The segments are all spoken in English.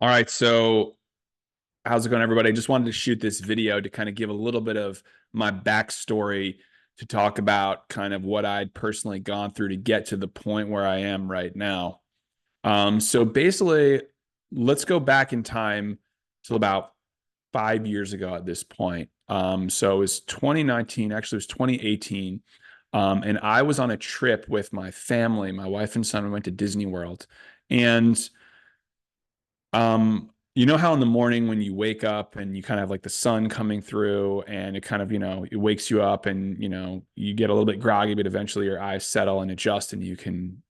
All right, so how's it going, everybody? I just wanted to shoot this video to kind of give a little bit of my backstory to talk about kind of what I'd personally gone through to get to the point where I am right now. So basically, let's go back in time till about 5 years ago at this point. So it was 2019, actually, it was 2018. And I was on a trip with my family, my wife and son. We went to Disney World. And you know how in the morning when you wake up and you kind of have like the sun coming through and it kind of, it wakes you up and, you get a little bit groggy, but eventually your eyes settle and adjust and you can,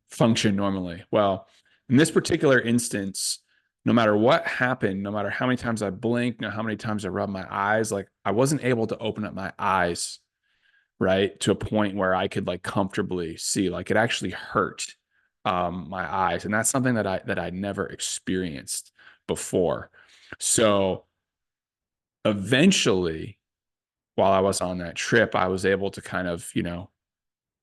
function normally. Well, in this particular instance, no matter what happened, no matter how many times I blinked, how many times I rubbed my eyes, like I wasn't able to open up my eyes, right, to a point where I could like comfortably see. Like it actually hurt my eyes, and that's something that I never experienced before. So eventually, while I was on that trip, I was able to kind of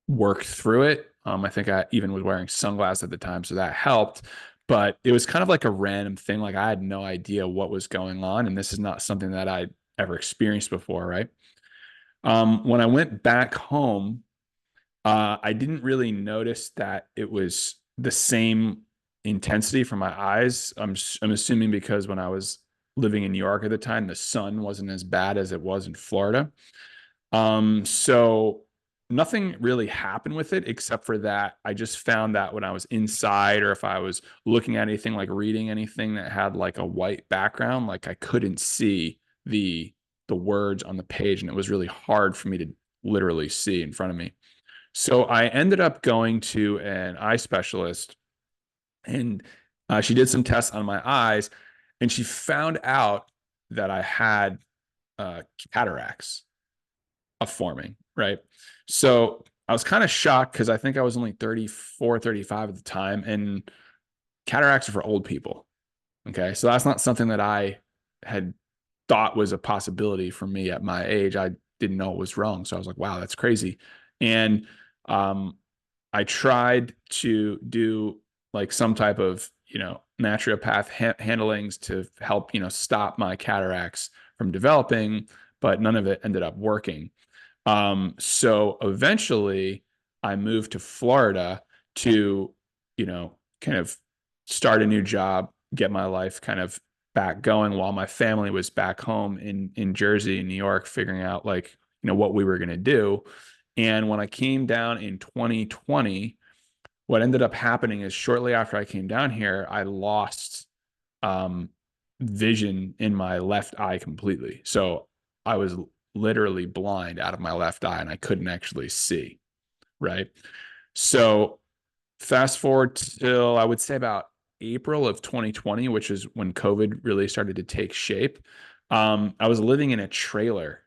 work through it. I think I even was wearing sunglasses at the time, so that helped. But it was kind of like a random thing. Like I had no idea what was going on, and this is not something that I'd ever experienced before, right? When I went back home, I didn't really notice that it was the same intensity for my eyes. I'm assuming because when I was living in New York at the time, the sun wasn't as bad as it was in Florida. So nothing really happened with it except for that I just found that when I was inside or if I was looking at anything like reading anything that had like a white background, like I couldn't see the words on the page, and it was really hard for me to literally see in front of me. So I ended up going to an eye specialist, and she did some tests on my eyes, and she found out that I had cataracts of forming, right? So I was kind of shocked because I think I was only 34, 35 at the time, and cataracts are for old people. Okay. So that's not something that I had thought was a possibility for me at my age. I didn't know it was wrong. So I was like, wow, that's crazy. And um, I tried to do like some type of, naturopath handlings to help, stop my cataracts from developing, but none of it ended up working. So eventually I moved to Florida to, kind of start a new job, get my life kind of back going while my family was back home in Jersey and New York, figuring out like, what we were going to do. And when I came down in 2020, what ended up happening is shortly after I came down here, I lost um, vision in my left eye completely. So I was literally blind out of my left eye and I couldn't actually see. Right. So fast forward till I would say about April of 2020, which is when COVID really started to take shape. I was living in a trailer,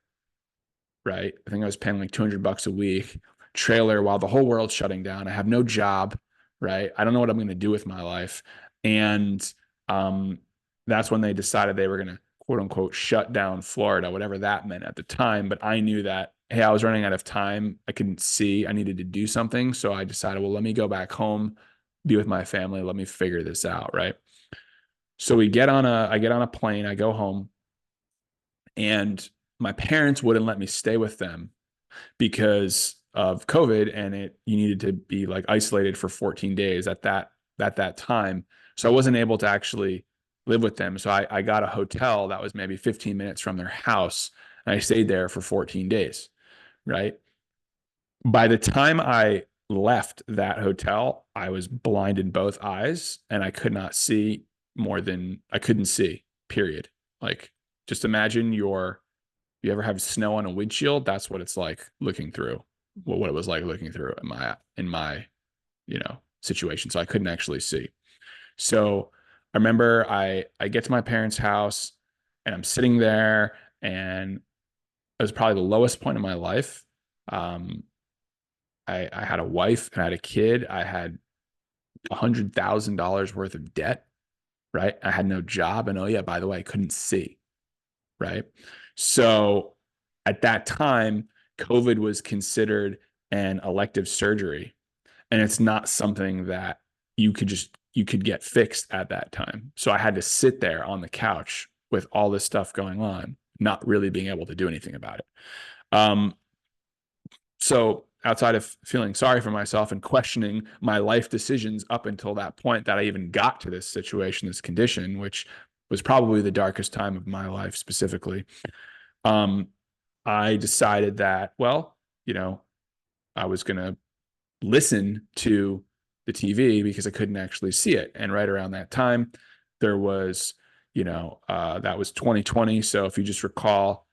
right? I think I was paying like $200 a week trailer while the whole world's shutting down. I have no job, right? I don't know what I'm going to do with my life. And um, that's when they decided they were going to quote unquote shut down Florida, whatever that meant at the time. But I knew that, hey, I was running out of time. I couldn't see. I needed to do something. So I decided, well, let me go back home, be with my family. Let me figure this out, right? So I get on a plane, I go home, and my parents wouldn't let me stay with them because of COVID, and you needed to be like isolated for 14 days at that time. So I wasn't able to actually live with them. So I got a hotel that was maybe 15 minutes from their house, and I stayed there for 14 days. Right. By the time I left that hotel, I was blind in both eyes and I could not see more than I couldn't see, period. Like just imagine you ever have snow on a windshield? That's what it's like looking through what it was like looking through in my situation. So I couldn't actually see. So I remember I get to my parents' house and I'm sitting there, and it was probably the lowest point in my life. Um, I had a wife and I had a kid. I had $100,000 worth of debt, right? I had no job. And oh yeah, by the way, I couldn't see, right? So at that time, COVID was considered an elective surgery. And it's not something that you could just, you could get fixed at that time. So I had to sit there on the couch with all this stuff going on, not really being able to do anything about it. Um, so outside of feeling sorry for myself and questioning my life decisions up until that point that I even got to this situation, this condition, which was probably the darkest time of my life specifically, um, I decided that, well, I was going to listen to the TV because I couldn't actually see it. And right around that time, there was, that was 2020. So if you just recall,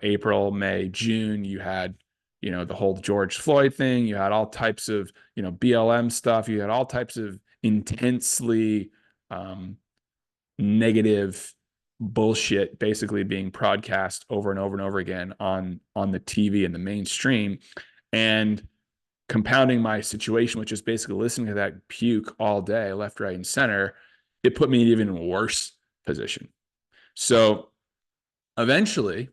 April, May, June, you had, the whole George Floyd thing. You had all types of, BLM stuff. You had all types of intensely negative bullshit basically being broadcast over and over and over again on the TV and the mainstream. And compounding my situation, which is basically listening to that puke all day, left, right, and center, it put me in an even worse position. So eventually,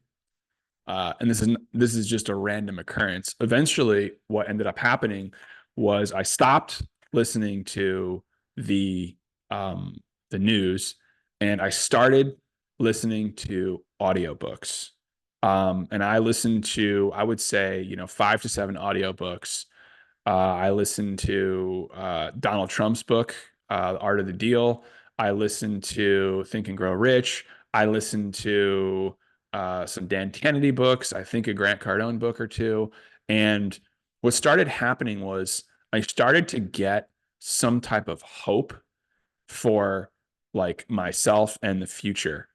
and this is just a random occurrence. Eventually, what ended up happening was I stopped listening to the um, the news, and I started listening to audiobooks. And I listened to, I would say, 5 to 7 audiobooks. I listened to Donald Trump's book, The Art of the Deal. I listened to Think and Grow Rich. I listened to some Dan Kennedy books, I think a Grant Cardone book or two. And what started happening was I started to get some type of hope for like myself and the future.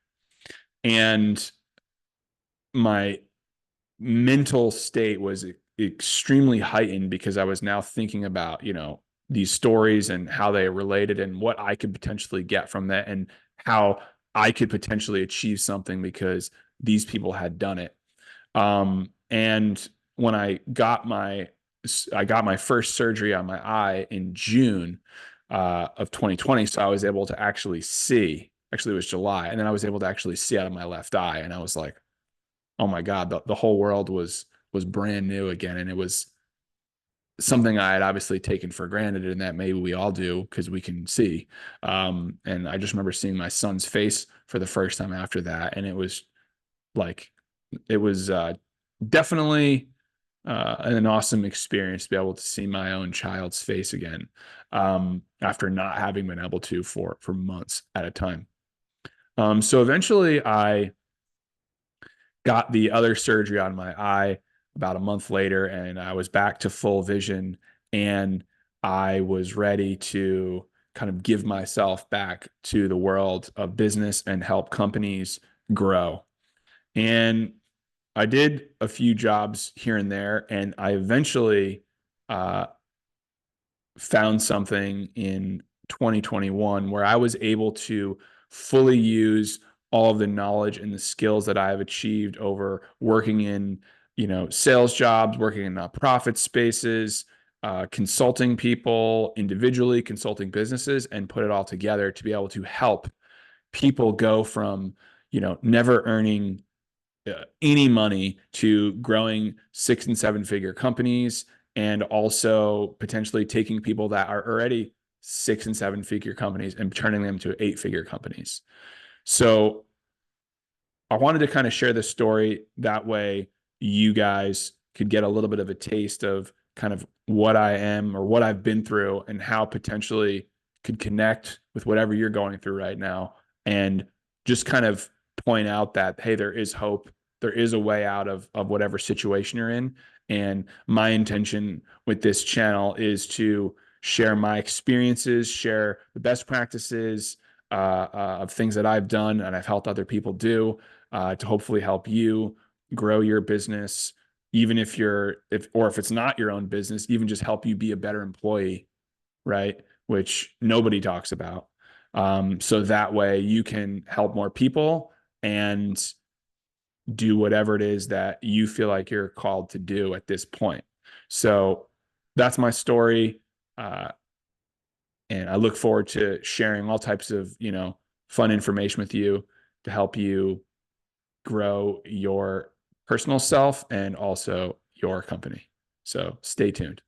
And my mental state was extremely heightened because I was now thinking about, these stories and how they related and what I could potentially get from that and how I could potentially achieve something because these people had done it. And when I got my first surgery on my eye in June of 2020, so I was able to actually see. Actually, it was July, and then I was able to actually see out of my left eye, and I was like, oh my God, the whole world was brand new again. And it was something I had obviously taken for granted and that maybe we all do because we can see. And I just remember seeing my son's face for the first time after that. And it was like, it was definitely an awesome experience to be able to see my own child's face again after not having been able to for months at a time. So eventually I got the other surgery on my eye about a month later, and I was back to full vision, and I was ready to kind of give myself back to the world of business and help companies grow. And I did a few jobs here and there, and I eventually uh, found something in 2021 where I was able to fully use all of the knowledge and the skills that I have achieved over working in, sales jobs, working in nonprofit spaces, consulting people individually, consulting businesses, and put it all together to be able to help people go from, never earning any money to growing 6 and 7 figure companies and also potentially taking people that are already 6 and 7 figure companies and turning them to 8 figure companies. So I wanted to kind of share this story that way you guys could get a little bit of a taste of kind of what I am or what I've been through and how potentially could connect with whatever you're going through right now and just kind of point out that, hey, there is hope. There is a way out of whatever situation you're in. And my intention with this channel is to share my experiences, share the best practices of things that I've done and I've helped other people do to hopefully help you grow your business, even if if it's not your own business, even just help you be a better employee, right? Which nobody talks about. So that way you can help more people and do whatever it is that you feel like you're called to do at this point. So that's my story. And I look forward to sharing all types of, fun information with you to help you grow your personal self and also your company. So stay tuned.